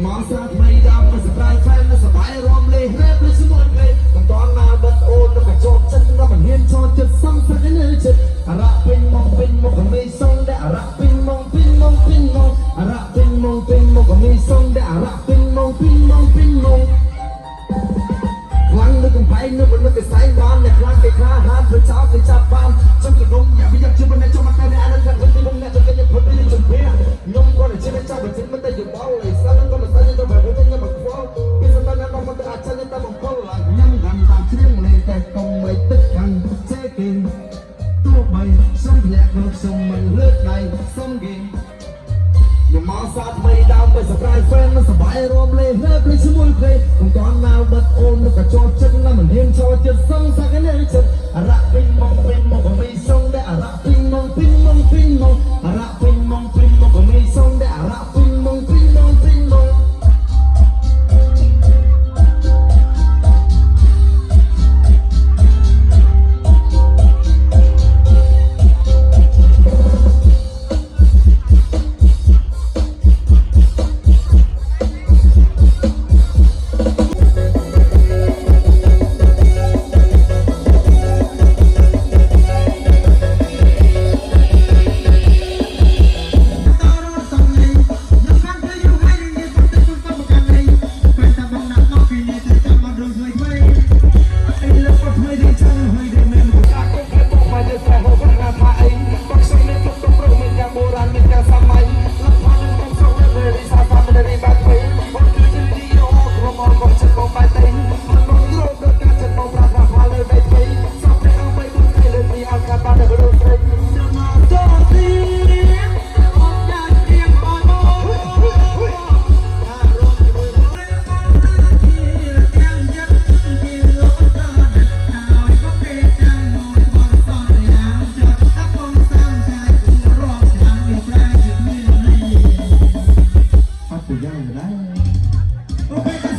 មកសាថ្មីដល់មិនស្ដាយហ្វែនសបាយរំលេរ៉េបដូចជាមួយគេមិនតណាបិទអូននឹងកញ្ចក់ចិត្តដល់មិនហ៊ានចូលចិត្តសំស្រាក់នៅចិត្តអរ៉ាពេញមកក៏មានសងដែលអរ៉ាពេញមកអរ៉ាពេញមកក៏មានសងដែលអរ៉ាពេញមកខ្លាំងនៅកំផែងនៅមិនគេសែងបានអ្នកខ្លាំងគេខ្លាហានធ្វើចោលគេចាប់បានចង់គេដុំយ៉ាវាយកជិះមិនចង់មកតែអានខាងទីបងអ្នកទៅគេផុតពីជំនឿខ្ញុំក៏តែជិះចាប់បើជិះមិនតែយបោឯសានក៏មិនស្អាតទៅបែបខ្ញុំមកខ្វល់ពីសម្បត្តិណាមកទៅអាចទៅតែមកពលខ្ញុំកាន់តាមជ្រៀងលេតែកុំមិនទឹកខាងចេះគេទោះបីសុំធ្លាក់ក្នុងសុំមិនលើកដៃសុំគេខ្ញុំមកសាថ្មីដើមទៅសម្រាប់ហ្វេនមិនសប្បាយរំលេះលើភ្លេចជាមួយគេកុំតណាបិទអូននឹងកញ្ចក់ចិត្តណាមិនហ៊ានចូលចិត្តសងសាកនៅចិត្តអរ៉ាពេញមកក៏មានសងដែលអរ៉ាពេញមកអរ៉ាពេញមកក៏មានសងដែលអរ៉ាពេញមក Okay.